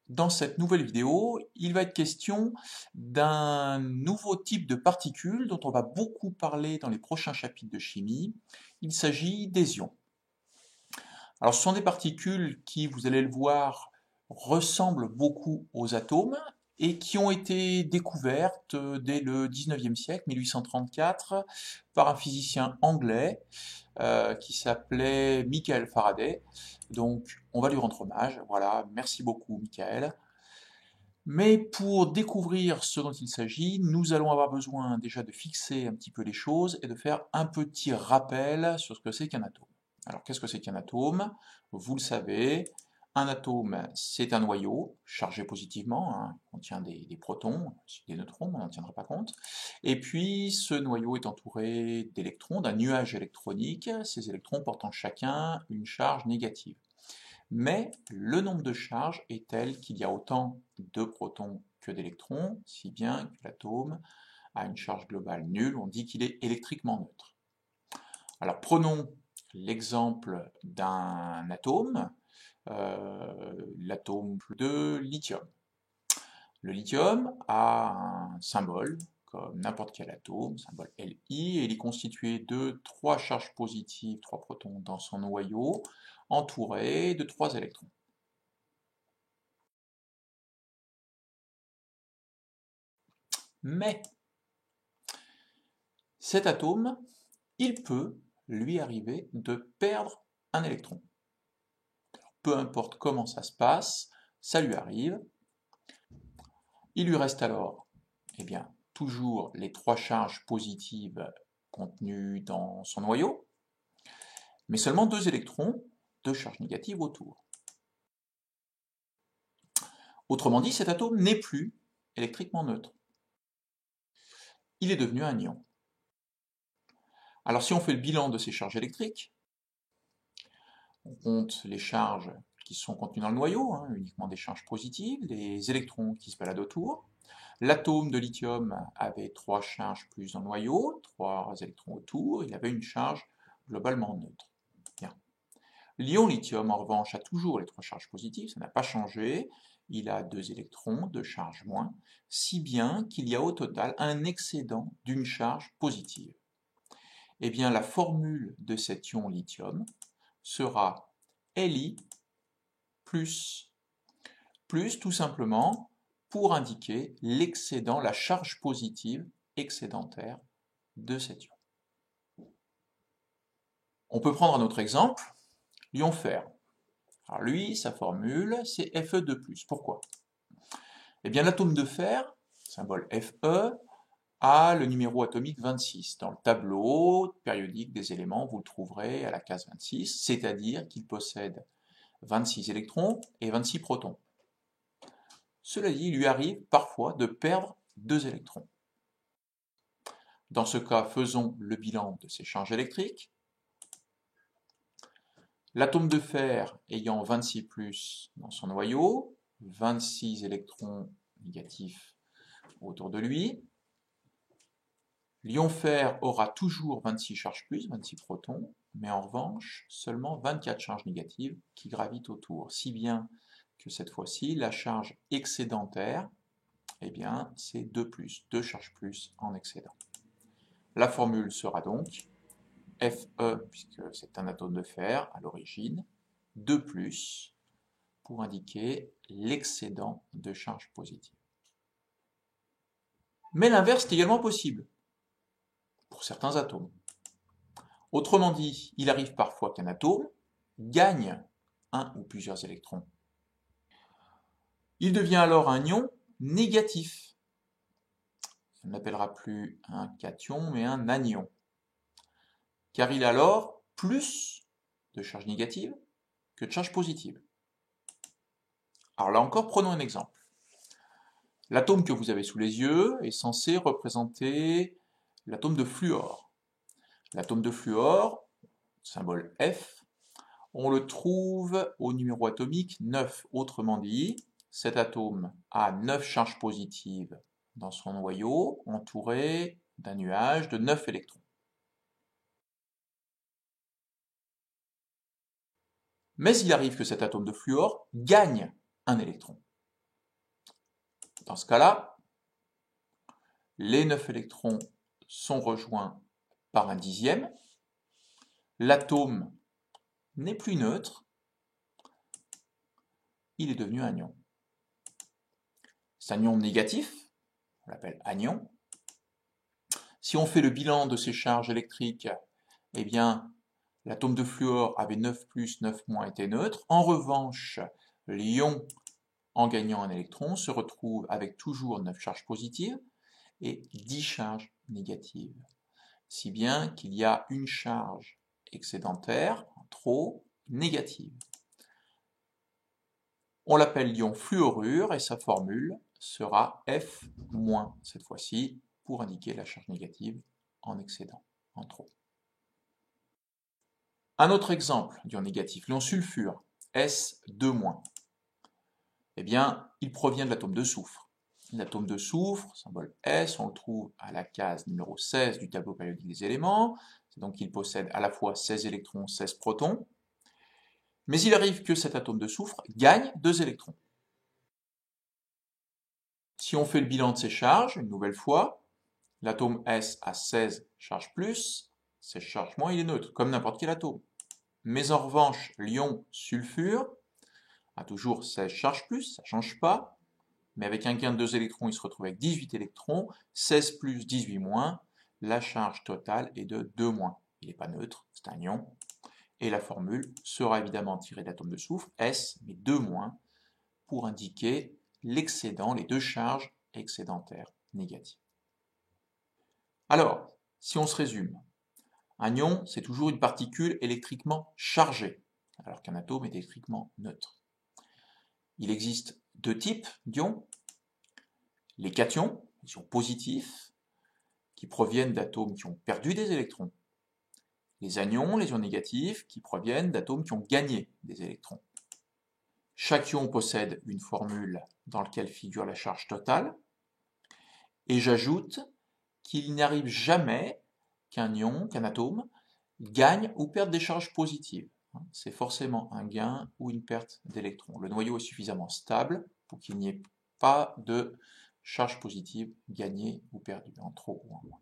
Dans cette nouvelle vidéo, il va être question d'un nouveau type de particules dont on va beaucoup parler dans les prochains chapitres de chimie. Il s'agit des ions. Alors, ce sont des particules qui, vous allez le voir, ressemblent beaucoup aux atomes et qui ont été découvertes dès le 19e siècle, 1834, par un physicien anglais qui s'appelait Michael Faraday. Donc, on va lui rendre hommage. Voilà, merci beaucoup, Michael. Mais pour découvrir ce dont il s'agit, nous allons avoir besoin déjà de fixer un petit peu les choses et de faire un petit rappel sur ce que c'est qu'un atome. Alors, qu'est-ce que c'est qu'un atome? Vous le savez, un atome, c'est un noyau chargé positivement, hein, contient des protons, des neutrons, on n'en tiendra pas compte. Et puis, ce noyau est entouré d'électrons, d'un nuage électronique, ces électrons portant chacun une charge négative. Mais le nombre de charges est tel qu'il y a autant de protons que d'électrons, si bien que l'atome a une charge globale nulle, on dit qu'il est électriquement neutre. Alors prenons l'exemple d'un atome, l'atome de lithium. Le lithium a un symbole, comme n'importe quel atome, symbole Li, et il est constitué de 3 charges positives, 3 protons dans son noyau, entouré de 3 électrons. Mais cet atome, il peut lui arriver de perdre un électron. Peu importe comment ça se passe, ça lui arrive. Il lui reste alors, eh bien, toujours les 3 charges positives contenues dans son noyau, mais seulement 2 électrons, 2 charges négatives autour. Autrement dit, cet atome n'est plus électriquement neutre. Il est devenu un ion. Alors si on fait le bilan de ces charges électriques, on compte les charges qui sont contenues dans le noyau, hein, uniquement des charges positives, les électrons qui se baladent autour. L'atome de lithium avait 3 charges plus dans le noyau, 3 électrons autour, il avait une charge globalement neutre. Bien. L'ion lithium, en revanche, a toujours les 3 charges positives, ça n'a pas changé, il a 2 électrons, 2 charges moins, si bien qu'il y a au total un excédent d'une charge positive. Eh bien, la formule de cet ion lithium sera Li plus, tout simplement pour indiquer l'excédent, la charge positive excédentaire de cet ion. On peut prendre un autre exemple, l'ion fer. Alors lui, sa formule, c'est Fe2+. Pourquoi? Eh bien, l'atome de fer, symbole Fe, a le numéro atomique 26. Dans le tableau périodique des éléments, vous le trouverez à la case 26, c'est-à-dire qu'il possède 26 électrons et 26 protons. Cela dit, il lui arrive parfois de perdre 2 électrons. Dans ce cas, faisons le bilan de ces charges électriques. L'atome de fer ayant 26+, dans son noyau, 26 électrons négatifs autour de lui. L'ion fer aura toujours 26 charges plus, 26 protons, mais en revanche, seulement 24 charges négatives qui gravitent autour. Si bien que cette fois-ci, la charge excédentaire, eh bien, c'est 2+, 2 charges plus en excédent. La formule sera donc Fe, puisque c'est un atome de fer à l'origine, 2+, pour indiquer l'excédent de charge positive. Mais l'inverse est également possible, pour certains atomes. Autrement dit, il arrive parfois qu'un atome gagne un ou plusieurs électrons. Il devient alors un ion négatif. On n'appellera plus un cation, mais un anion. Car il a alors plus de charge négative que de charge positive. Alors là encore, prenons un exemple. L'atome que vous avez sous les yeux est censé représenter l'atome de fluor. L'atome de fluor, symbole F, on le trouve au numéro atomique 9. Autrement dit, cet atome a 9 charges positives dans son noyau, entouré d'un nuage de 9 électrons. Mais il arrive que cet atome de fluor gagne un électron. Dans ce cas-là, les 9 électrons sont rejoints par un dixième. L'atome n'est plus neutre, il est devenu un ion. C'est un ion négatif, on l'appelle anion. Si on fait le bilan de ces charges électriques, eh bien, l'atome de fluor avait 9 plus, 9 moins était neutre. En revanche, l'ion, en gagnant un électron, se retrouve avec toujours 9 charges positives et 10 charges négatives. Si bien qu'il y a une charge excédentaire, en trop, négative. On l'appelle l'ion fluorure et sa formule sera F-, cette fois-ci, pour indiquer la charge négative en excédent, en trop. Un autre exemple d'ion négatif, l'ion sulfure, S2-. Eh bien, il provient de l'atome de soufre. L'atome de soufre, symbole S, on le trouve à la case numéro 16 du tableau périodique des éléments. C'est donc qu'il possède à la fois 16 électrons, 16 protons. Mais il arrive que cet atome de soufre gagne 2 électrons. Si on fait le bilan de ces charges, une nouvelle fois, l'atome S a 16 charges plus, 16 charges moins, il est neutre, comme n'importe quel atome. Mais en revanche, l'ion sulfure a toujours 16 charges plus, ça ne change pas, mais avec un gain de 2 électrons, il se retrouve avec 18 électrons, 16 plus, 18 moins, la charge totale est de 2 moins. Il n'est pas neutre, c'est un ion, et la formule sera évidemment tirée de l'atome de soufre, S, mais 2 moins, pour indiquer l'excédent, les deux charges excédentaires négatives. Alors, si on se résume, un ion, c'est toujours une particule électriquement chargée, alors qu'un atome est électriquement neutre. Il existe deux types d'ions. Les cations, les ions positifs, qui proviennent d'atomes qui ont perdu des électrons. Les anions, les ions négatifs, qui proviennent d'atomes qui ont gagné des électrons. Chaque ion possède une formule dans laquelle figure la charge totale. Et j'ajoute qu'il n'arrive jamais qu'un ion, qu'un atome, gagne ou perde des charges positives. C'est forcément un gain ou une perte d'électrons. Le noyau est suffisamment stable pour qu'il n'y ait pas de charge positive gagnée ou perdue, en trop ou en moins.